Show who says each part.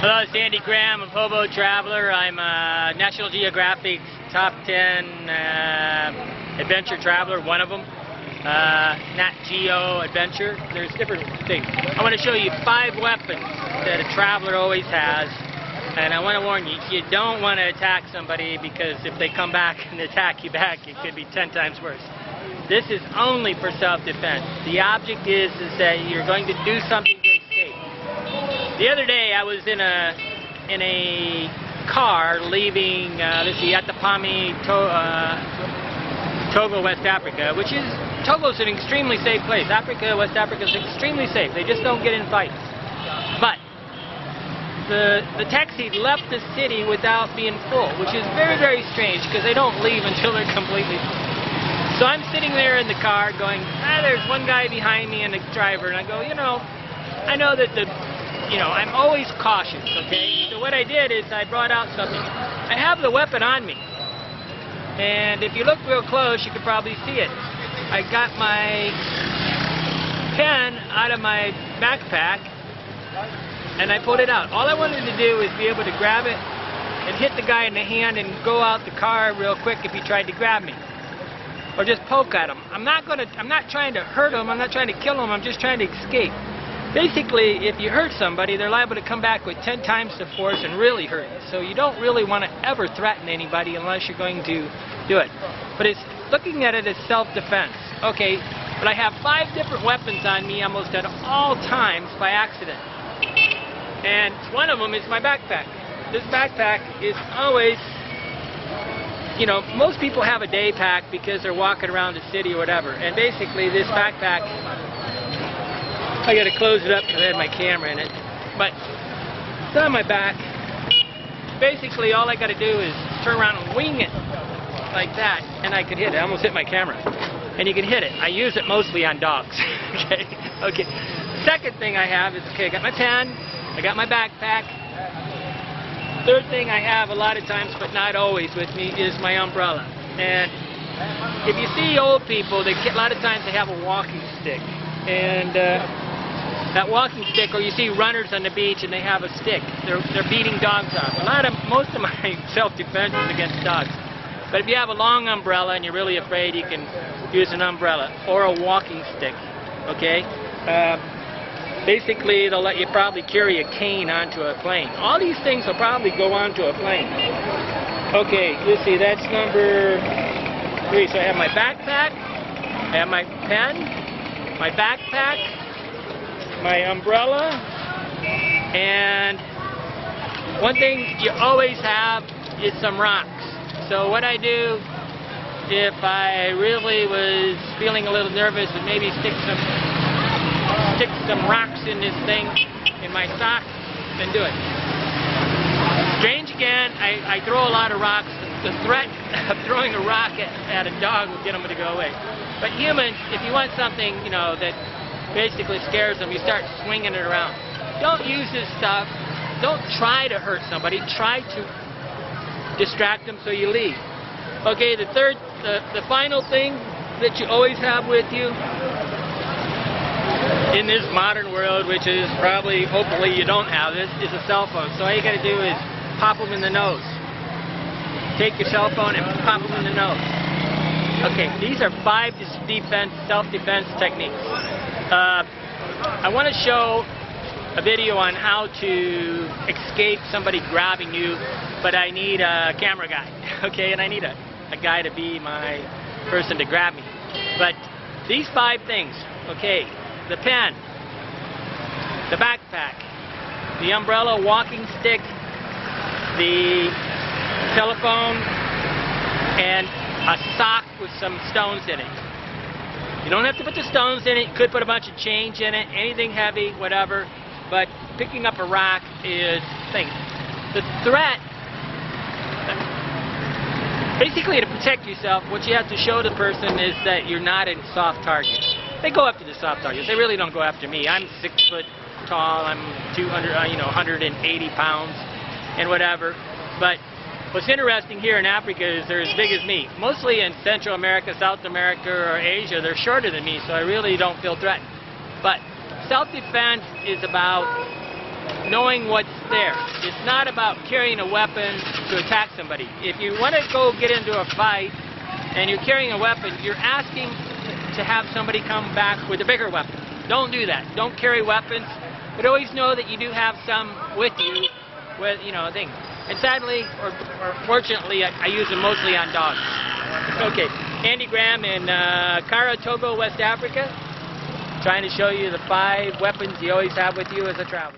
Speaker 1: Hello, it's Andy Graham of Hobo Traveler. I'm National Geographic's top 10 adventure traveler, one of them. Nat Geo Adventure. There's different things. I want to show you 5 weapons that a traveler always has. And I want to warn you, you don't want to attack somebody, because if they come back and attack you back, it could be 10 times worse. This is only for self-defense. The object is that you're going to do something to escape. The other day I was in a car leaving, Atapami, Togo, West Africa, which is, Togo's an extremely safe place. West Africa is extremely safe. They just don't get in fights. But the taxi left the city without being full, which is very, very strange, because they don't leave until they're completely full. So I'm sitting there in the car going, there's one guy behind me and the driver, and I go, I know that I'm always cautious, okay? So what I did is I brought out something. I have the weapon on me, and if you look real close, you could probably see it. I got my pen out of my backpack, and I pulled it out. All I wanted to do is be able to grab it and hit the guy in the hand and go out the car real quick if he tried to grab me, or just poke at him. I'm not trying to hurt him. I'm not trying to kill him. I'm just trying to escape. Basically, if you hurt somebody, they're liable to come back with 10 times the force and really hurt you. So you don't really want to ever threaten anybody unless you're going to do it. But it's looking at it as self-defense. Okay, but I have 5 different weapons on me almost at all times by accident. And one of them is my backpack. This backpack is always, most people have a day pack because they're walking around the city or whatever. And basically this backpack, I got to close it up because I had my camera in it. But it's on my back. Basically all I got to do is turn around and wing it like that, and I can hit it. I almost hit my camera. And you can hit it. I use it mostly on dogs. Okay. Second thing I have is, I got my pen, I got my backpack. Third thing I have a lot of times, but not always with me, is my umbrella. And if you see old people, a lot of times they have a walking stick. And that walking stick, or you see runners on the beach and they have a stick. They're beating dogs off. Most of my self-defense is against dogs. But if you have a long umbrella and you're really afraid, you can use an umbrella or a walking stick. Okay? Basically, they'll let you probably carry a cane onto a plane. All these things will probably go onto a plane. Okay, let's see, that's number 3. So I have my backpack, I have my pen, my backpack, my umbrella, and one thing you always have is some rocks. So what I do, if I really was feeling a little nervous, and maybe stick some rocks in this thing, in my sock, then do it. Strange again, I throw a lot of rocks. The threat of throwing a rock at a dog will get them to go away. But humans, if you want something, that basically scares them, you start swinging it around. Don't use this stuff. Don't try to hurt somebody. Try to distract them so you leave. Okay, the final thing that you always have with you in this modern world, which is probably, hopefully you don't have this, is a cell phone. So all you got to do is pop them in the nose. Take your cell phone and pop them in the nose. Okay, these are 5 self-defense techniques. I want to show a video on how to escape somebody grabbing you, but I need a camera guy, okay, and I need a guy to be my person to grab me. But these 5 things, okay, the pen, the backpack, the umbrella, walking stick, the telephone, and a sock with some stones in it. You don't have to put the stones in it. You could put a bunch of change in it, anything heavy, whatever. But picking up a rock is thing. The threat, basically, to protect yourself, what you have to show the person is that you're not in soft targets. They go after the soft targets. They really don't go after me. I'm 6 foot tall. I'm 180 pounds and whatever. But what's interesting here in Africa is they're as big as me. Mostly in Central America, South America, or Asia, they're shorter than me, so I really don't feel threatened. But self-defense is about knowing what's there. It's not about carrying a weapon to attack somebody. If you want to go get into a fight and you're carrying a weapon, you're asking to have somebody come back with a bigger weapon. Don't do that. Don't carry weapons, but always know that you do have some with you, with, you know, things. And sadly, or fortunately, I use them mostly on dogs. Okay, Andy Graham in Kara, Togo, West Africa, trying to show you the 5 weapons you always have with you as a traveler.